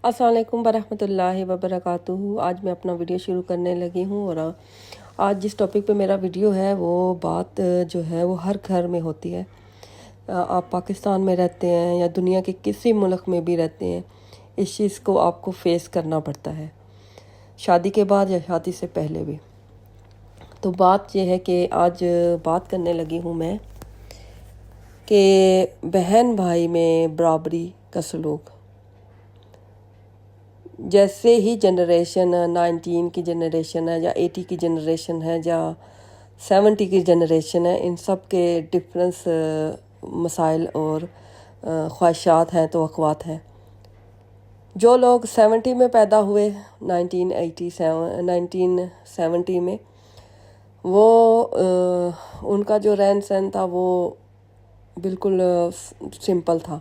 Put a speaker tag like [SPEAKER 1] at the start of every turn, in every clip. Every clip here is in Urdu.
[SPEAKER 1] السلام علیکم ورحمۃ اللہ وبرکاتہ۔ آج میں اپنا ویڈیو شروع کرنے لگی ہوں، اور آج جس ٹاپک پہ میرا ویڈیو ہے وہ بات جو ہے وہ ہر گھر میں ہوتی ہے۔ آپ پاکستان میں رہتے ہیں یا دنیا کے کسی ملک میں بھی رہتے ہیں، اس چیز کو آپ کو فیس کرنا پڑتا ہے، شادی کے بعد یا شادی سے پہلے بھی۔ تو بات یہ ہے کہ آج بات کرنے لگی ہوں میں کہ بہن بھائی میں برابری کا سلوک۔ جیسے ہی جنریشن 19 کی جنریشن ہے یا 80 کی جنریشن ہے یا 70 کی جنریشن ہے، ان سب کے ڈفرینس مسائل اور خواہشات ہیں، توقعات ہیں۔ جو لوگ 70 میں پیدا ہوئے، 1970 میں، وہ ان کا جو رہن سہن تھا وہ بالکل سمپل تھا۔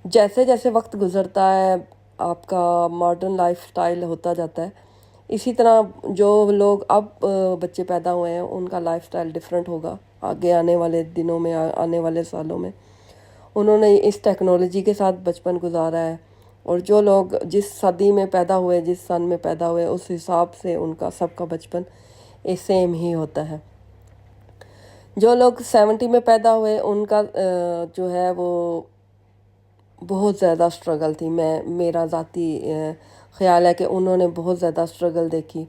[SPEAKER 1] جیسے جیسے وقت گزرتا ہے آپ کا ماڈرن لائف سٹائل ہوتا جاتا ہے، اسی طرح جو لوگ اب بچے پیدا ہوئے ہیں ان کا لائف سٹائل ڈیفرنٹ ہوگا آگے آنے والے دنوں میں، آنے والے سالوں میں۔ انہوں نے اس ٹیکنالوجی کے ساتھ بچپن گزارا ہے، اور جو لوگ جس صدی میں پیدا ہوئے، جس سن میں پیدا ہوئے، اس حساب سے ان کا سب کا بچپن سیم ہی ہوتا ہے۔ جو لوگ 70 میں پیدا ہوئے ان کا جو ہے وہ بہت زیادہ اسٹرگل تھی۔ میرا ذاتی خیال ہے کہ انہوں نے بہت زیادہ اسٹرگل دیکھی۔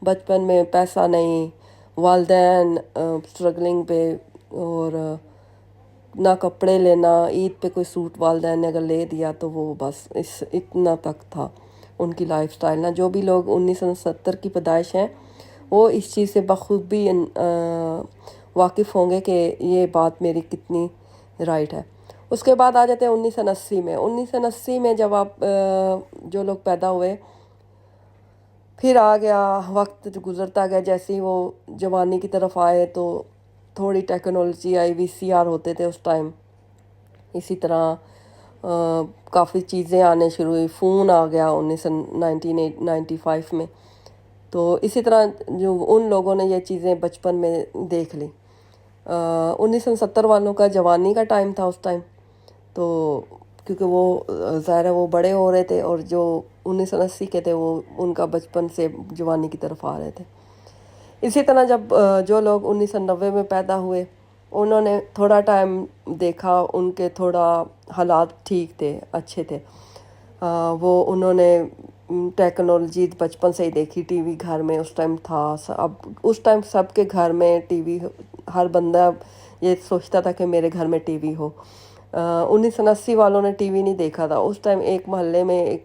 [SPEAKER 1] بچپن میں پیسہ نہیں، والدین اسٹرگلنگ پہ، اور نہ کپڑے لینا، عید پہ کوئی سوٹ والدین نے اگر لے دیا تو وہ بس اتنا تک تھا ان کی لائف سٹائل۔ نہ جو بھی لوگ 1970 کی پیدائش ہیں وہ اس چیز سے بخوبی واقف ہوں گے کہ یہ بات میری کتنی رائٹ ہے۔ اس کے بعد آ جاتے ہیں 1980 میں۔ 1980 میں جب آپ جو لوگ پیدا ہوئے، پھر آ گیا وقت جو گزرتا گیا، جیسے ہی وہ جوانی کی طرف آئے تو تھوڑی ٹیکنالوجی آئی، VCR ہوتے تھے اس ٹائم، اسی طرح کافی چیزیں آنے شروع ہوئی، فون آ گیا 1995 میں۔ تو اسی طرح جو ان لوگوں نے یہ چیزیں بچپن میں دیکھ لی۔ 1970 والوں کا جوانی کا ٹائم تھا اس ٹائم، تو کیونکہ وہ ظاہر ہے وہ بڑے ہو رہے تھے، اور جو 1980 کے تھے وہ ان کا بچپن سے جوانی کی طرف آ رہے تھے۔ اسی طرح جب جو لوگ 1990 میں پیدا ہوئے، انہوں نے تھوڑا ٹائم دیکھا، ان کے تھوڑا حالات ٹھیک تھے، اچھے تھے۔ وہ انہوں نے ٹیکنالوجی بچپن سے ہی دیکھی، ٹی وی گھر میں اس ٹائم تھا۔ اب اس ٹائم سب کے گھر میں ٹی وی، ہر بندہ یہ سوچتا تھا کہ میرے گھر میں ٹی وی ہو۔ 1980 والوں نے ٹی وی نہیں دیکھا تھا۔ اس ٹائم ایک محلے میں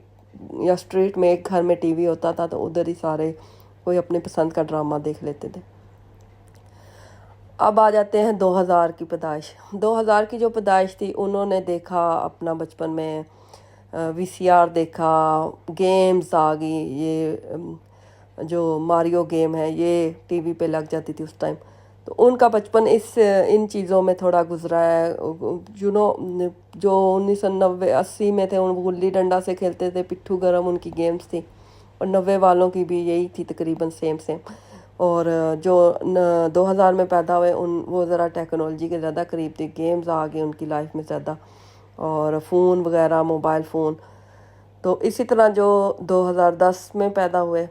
[SPEAKER 1] یا اسٹریٹ میں ایک گھر میں ٹی وی ہوتا تھا، تو ادھر ہی سارے کوئی اپنے پسند کا ڈرامہ دیکھ لیتے تھے۔ اب آ جاتے ہیں 2000 کی پیدائش۔ 2000 کی جو پیدائش تھی، انہوں نے دیکھا اپنا بچپن میں VCR دیکھا، گیمز آ گئی، یہ جو ماریو گیم ہے یہ ٹی وی پہ لگ جاتی تھی اس ٹائم۔ تو ان کا بچپن ان چیزوں میں تھوڑا گزرا ہے۔ جو 1980 میں تھے وہ گلی ڈنڈا سے کھیلتے تھے، پٹھو گرم ان کی گیمز تھی، اور 90 والوں کی بھی یہی تھی تقریباً سیم۔ اور جو 2000 میں پیدا ہوئے وہ ذرا ٹیکنالوجی کے زیادہ قریب تھی، گیمز آ گئے ان کی لائف میں زیادہ، اور فون وغیرہ، موبائل فون۔ تو اسی طرح جو 2010 میں پیدا ہوئے،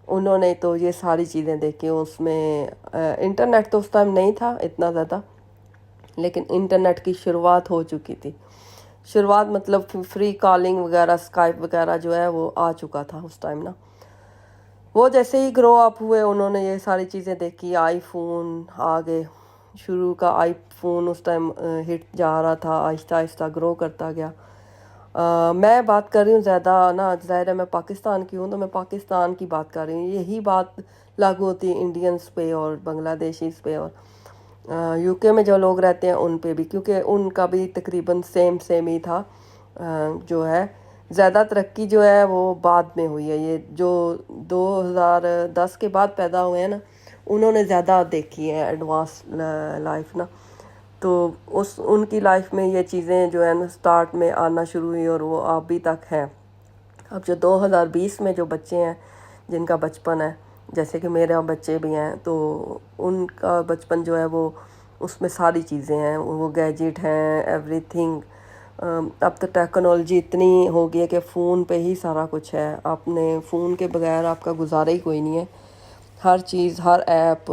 [SPEAKER 1] انہوں نے تو یہ ساری چیزیں دیکھی۔ اس میں انٹرنیٹ تو اس ٹائم نہیں تھا اتنا زیادہ، لیکن انٹرنیٹ کی شروعات ہو چکی تھی۔ شروعات مطلب فری کالنگ وغیرہ، اسکائپ وغیرہ جو ہے وہ آ چکا تھا اس ٹائم نا۔ وہ جیسے ہی گرو اپ ہوئے، انہوں نے یہ ساری چیزیں دیکھی۔ آئی فون آ گئے، شروع کا آئی فون اس ٹائم ہٹ جا رہا تھا، آہستہ آہستہ گرو کرتا گیا۔ میں بات کر رہی ہوں زیادہ نا، ظاہر ہے میں پاکستان کی ہوں تو میں پاکستان کی بات کر رہی ہوں، یہی بات لاگو ہوتی ہے انڈینس پہ اور بنگلہ دیشیز پہ، اور UK میں جو لوگ رہتے ہیں ان پہ بھی، کیونکہ ان کا بھی تقریباً سیم ہی تھا۔ جو ہے زیادہ ترقی جو ہے وہ بعد میں ہوئی ہے۔ یہ جو 2010 کے بعد پیدا ہوئے ہیں نا، انہوں نے زیادہ دیکھی ہے ایڈوانس لائف نا۔ تو ان کی لائف میں یہ چیزیں جو ہے نا سٹارٹ میں آنا شروع ہوئی، اور وہ ابھی تک ہیں۔ اب جو 2020 میں جو بچے ہیں جن کا بچپن ہے، جیسے کہ میرے بچے بھی ہیں، تو ان کا بچپن جو ہے وہ اس میں ساری چیزیں ہیں، وہ گیجٹ ہیں، ایوری تھنگ، اب تو ٹیکنالوجی اتنی ہو گئی ہے کہ فون پہ ہی سارا کچھ ہے. آپ نے فون کے بغیر آپ کا گزارا ہی کوئی نہیں ہے. ہر چیز، ہر ایپ،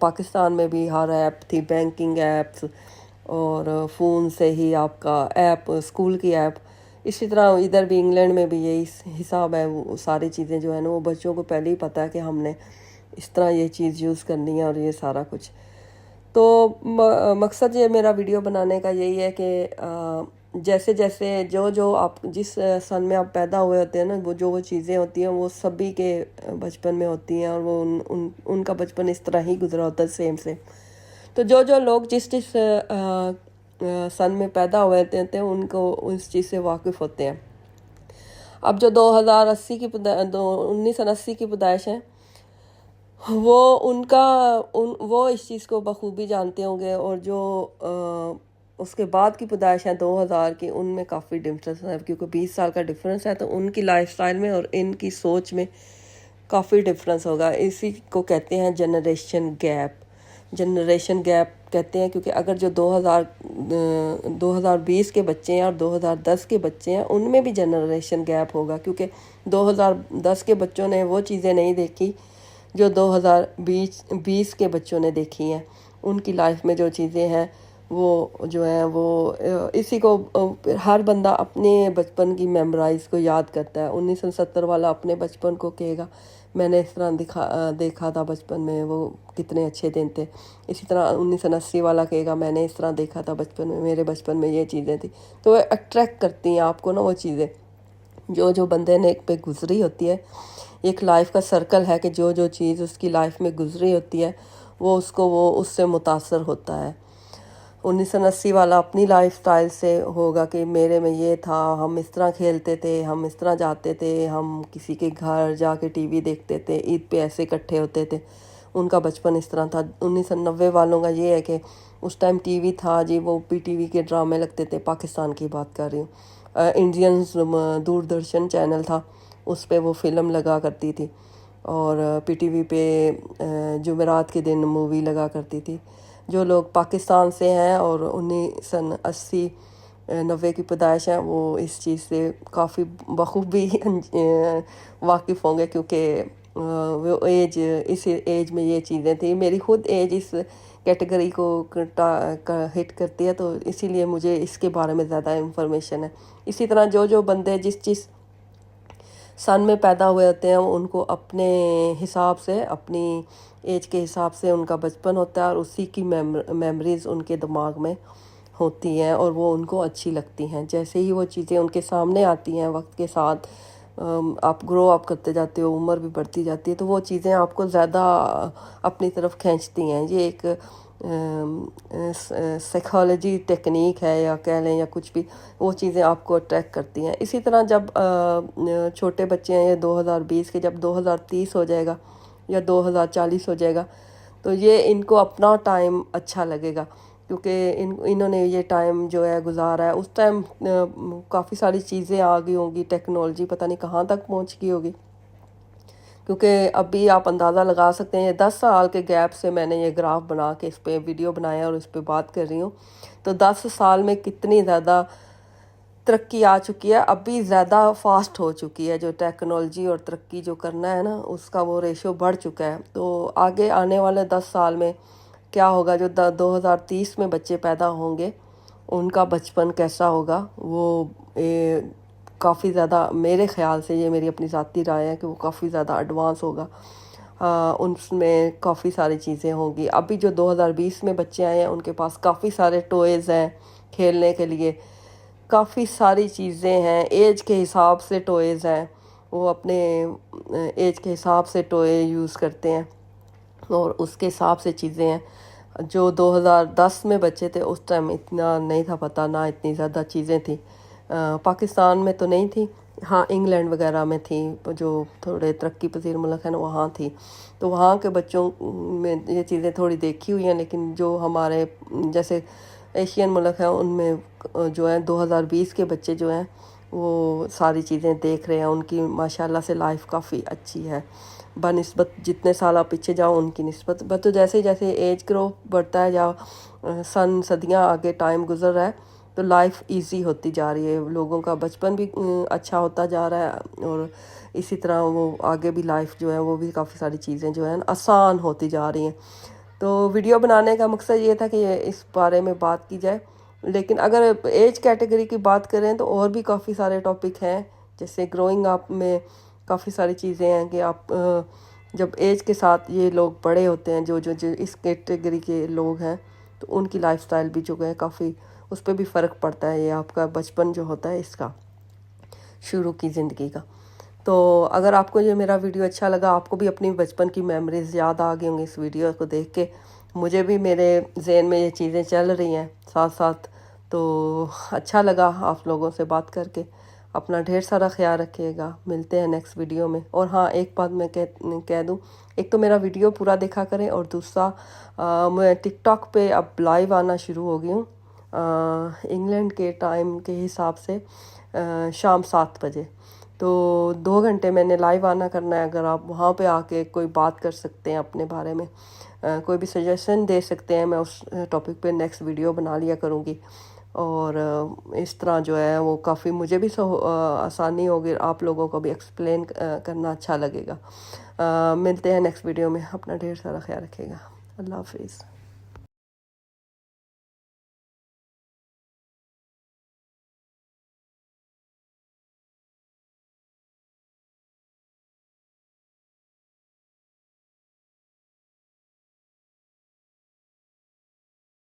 [SPEAKER 1] پاکستان میں بھی ہر ایپ تھی، بینکنگ ایپس، اور فون سے ہی آپ کا ایپ، اسکول کی ایپ. اسی طرح ادھر بھی انگلینڈ میں بھی یہی حساب ہے. وہ ساری چیزیں جو ہے نا وہ بچوں کو پہلے ہی پتہ ہے کہ ہم نے اس طرح یہ چیز یوز کرنی ہے اور یہ سارا کچھ. تو مقصد یہ میرا ویڈیو بنانے کا یہی ہے کہ جیسے جیسے جو آپ جس سن میں آپ پیدا ہوئے ہوتے ہیں نا، وہ چیزیں ہوتی ہیں وہ سبھی کے بچپن میں ہوتی ہیں، اور وہ ان کا بچپن اس طرح ہی گزرا ہوتا ہے سیم سے. تو جو لوگ جس سن میں پیدا ہوئے ہوتے ہیں ان کو اس چیز سے واقف ہوتے ہیں. اب جو 1980 کی پیدائش ہے، وہ وہ اس چیز کو بخوبی جانتے ہوں گے. اور جو اس کے بعد کی پیدائش ہے 2000 کی، ان میں کافی ڈفرینس ہے، کیونکہ 20 سال کا ڈفرینس ہے. تو ان کی لائف سٹائل میں اور ان کی سوچ میں کافی ڈفرینس ہوگا. اسی کو کہتے ہیں جنریشن گیپ. جنریشن گیپ کہتے ہیں کیونکہ اگر جو 2020 کے بچے ہیں اور 2010 کے بچے ہیں، ان میں بھی جنریشن گیپ ہوگا، کیونکہ 2010 کے بچوں نے وہ چیزیں نہیں دیکھی جو 2020 کے بچوں نے دیکھی ہیں. ان کی لائف میں جو چیزیں ہیں وہ جو ہیں وہ اسی کو ہر بندہ اپنے بچپن کی میمورائز کو یاد کرتا ہے. 1970 والا اپنے بچپن کو کہے گا میں نے اس طرح دیکھا تھا بچپن میں، وہ کتنے اچھے دن تھے. اسی طرح 1980 والا کہے گا میں نے اس طرح دیکھا تھا بچپن میں، میرے بچپن میں یہ چیزیں تھیں. تو وہ اٹریکٹ کرتی ہیں آپ کو نا وہ چیزیں جو بندے نے ایک پہ گزری ہوتی ہے. ایک لائف کا سرکل ہے کہ جو چیز اس کی لائف میں گزری ہوتی ہے وہ اس سے متاثر ہوتا ہے. 1980 والا اپنی لائف سٹائل سے ہوگا کہ میرے میں یہ تھا، ہم اس طرح کھیلتے تھے، ہم اس طرح جاتے تھے، ہم کسی کے گھر جا کے ٹی وی دیکھتے تھے، عید پہ ایسے اکٹھے ہوتے تھے. ان کا بچپن اس طرح تھا. 1990 والوں کا یہ ہے کہ اس ٹائم ٹی وی تھا جی، وہ پی ٹی وی کے ڈرامے لگتے تھے. پاکستان کی بات کر رہی ہوں. انڈینز دوردرشن چینل تھا، اس پہ وہ فلم لگا کرتی تھی، اور پی ٹی وی پہ جمعرات کے دن مووی لگا کرتی تھی. جو لوگ پاکستان سے ہیں اور 1980-90 کی پیدائش ہے، وہ اس چیز سے کافی بخوبی واقف ہوں گے، کیونکہ وہ اس ایج میں یہ چیزیں تھیں. میری خود ایج اس کیٹیگری کو ہٹ کرتی ہے، تو اسی لیے مجھے اس کے بارے میں زیادہ انفارمیشن ہے. اسی طرح جو بندے جس سن میں پیدا ہوئے ہوتے ہیں، ان کو اپنے حساب سے، اپنی ایج کے حساب سے ان کا بچپن ہوتا ہے، اور اسی کی میموریز ان کے دماغ میں ہوتی ہیں، اور وہ ان کو اچھی لگتی ہیں. جیسے ہی وہ چیزیں ان کے سامنے آتی ہیں وقت کے ساتھ، آپ گرو اپ کرتے جاتے ہو، عمر بھی بڑھتی جاتی ہے، تو وہ چیزیں آپ کو زیادہ اپنی طرف کھینچتی ہیں. یہ ایک سائیکالوجی ٹیکنیک ہے، یا کہہ لیں یا کچھ بھی، وہ چیزیں آپ کو اٹریکٹ کرتی ہیں. اسی طرح جب چھوٹے بچے ہیں، یہ 2020 کے، جب 2030 ہو جائے گا یا 2040 ہو جائے گا، تو یہ ان کو اپنا ٹائم اچھا لگے گا، کیونکہ انہوں نے یہ ٹائم جو ہے گزارا ہے. اس ٹائم کافی ساری چیزیں آ گئی ہوں گی، ٹیکنالوجی پتہ نہیں کہاں تک پہنچ گئی ہوگی، کیونکہ ابھی آپ اندازہ لگا سکتے ہیں 10 سال کے گیپ سے میں نے یہ گراف بنا کے اس پہ ویڈیو بنایا اور اس پہ بات کر رہی ہوں. تو 10 سال میں کتنی زیادہ ترقی آ چکی ہے. ابھی زیادہ فاسٹ ہو چکی ہے. جو ٹیکنالوجی اور ترقی جو کرنا ہے نا، اس کا وہ ریشو بڑھ چکا ہے. تو آگے آنے والے 10 سال میں کیا ہوگا؟ جو 2030 میں بچے پیدا ہوں گے، ان کا بچپن کیسا ہوگا؟ وہ کافی زیادہ، میرے خیال سے، یہ میری اپنی ذاتی رائے ہے کہ وہ کافی زیادہ ایڈوانس ہوگا. ان میں کافی ساری چیزیں ہوں گی. ابھی جو 2020 میں بچے آئے ہیں، ان کے پاس کافی سارے ٹوئز ہیں کھیلنے کے لیے، کافی ساری چیزیں ہیں. ایج کے حساب سے ٹوئز ہیں، وہ اپنے ایج کے حساب سے ٹوئے یوز کرتے ہیں، اور اس کے حساب سے چیزیں ہیں. جو 2010 میں بچے تھے، اس ٹائم اتنا نہیں تھا پتہ، نہ اتنی زیادہ چیزیں تھیں. پاکستان میں تو نہیں تھی، ہاں انگلینڈ وغیرہ میں تھی، جو تھوڑے ترقی پذیر ملک ہیں نا، وہاں تھی. تو وہاں کے بچوں میں یہ چیزیں تھوڑی دیکھی ہوئی ہیں، لیکن جو ہمارے جیسے ایشین ملک ہیں، ان میں جو ہیں 2020 کے بچے جو ہیں وہ ساری چیزیں دیکھ رہے ہیں. ان کی ماشاءاللہ سے لائف کافی اچھی ہے بنسبت جتنے سال آپ پیچھے جاؤ ان کی نسبت. تو جیسے جیسے ایج گرو بڑھتا ہے، یا صدیاں آگے ٹائم گزر رہا ہے، تو لائف ایزی ہوتی جا رہی ہے، لوگوں کا بچپن بھی اچھا ہوتا جا رہا ہے، اور اسی طرح وہ آگے بھی لائف جو ہے وہ بھی کافی ساری چیزیں جو ہیں آسان ہوتی جا رہی ہیں۔ تو ویڈیو بنانے کا مقصد یہ تھا کہ اس بارے میں بات کی جائے، لیکن اگر ایج کیٹیگری کی بات کریں تو اور بھی کافی سارے ٹاپک ہیں، جیسے گروئنگ اپ میں کافی ساری چیزیں ہیں کہ آپ جب ایج کے ساتھ یہ لوگ بڑے ہوتے ہیں، جو اس کیٹیگری کے لوگ ہیں، تو ان کی لائف سٹائل بھی جو ہے کافی، اس پہ بھی فرق پڑتا ہے، یہ آپ کا بچپن جو ہوتا ہے اس کا شروع کی زندگی کا۔ تو اگر آپ کو یہ میرا ویڈیو اچھا لگا، آپ کو بھی اپنی بچپن کی میموریز یاد آ گئی ہوں گی اس ویڈیو کو دیکھ کے، مجھے بھی میرے ذہن میں یہ چیزیں چل رہی ہیں ساتھ ساتھ، تو اچھا لگا آپ لوگوں سے بات کر کے۔ اپنا ڈھیر سارا خیال رکھیے گا، ملتے ہیں نیکسٹ ویڈیو میں۔ اور ہاں، ایک بات میں کہہ دوں، ایک تو میرا ویڈیو پورا دیکھا کریں، اور دوسرا میں ٹک ٹاک پہ اب لائیو آنا شروع ہو گئی ہوں انگلینڈ کے ٹائم کے حساب سے شام 7 بجے، تو 2 گھنٹے میں نے لائیو آنا کرنا ہے۔ اگر آپ وہاں پہ آ کے کوئی بات کر سکتے ہیں اپنے بارے میں، کوئی بھی سجیشن دے سکتے ہیں، میں اس ٹاپک پہ نیکسٹ ویڈیو بنا لیا کروں گی، اور اس طرح جو ہے وہ کافی مجھے بھی آسانی ہوگی، آپ لوگوں کو بھی ایکسپلین کرنا اچھا لگے گا۔ ملتے ہیں نیکسٹ ویڈیو میں، اپنا ڈھیر سارا خیال رکھیے گا، اللہ حافظ۔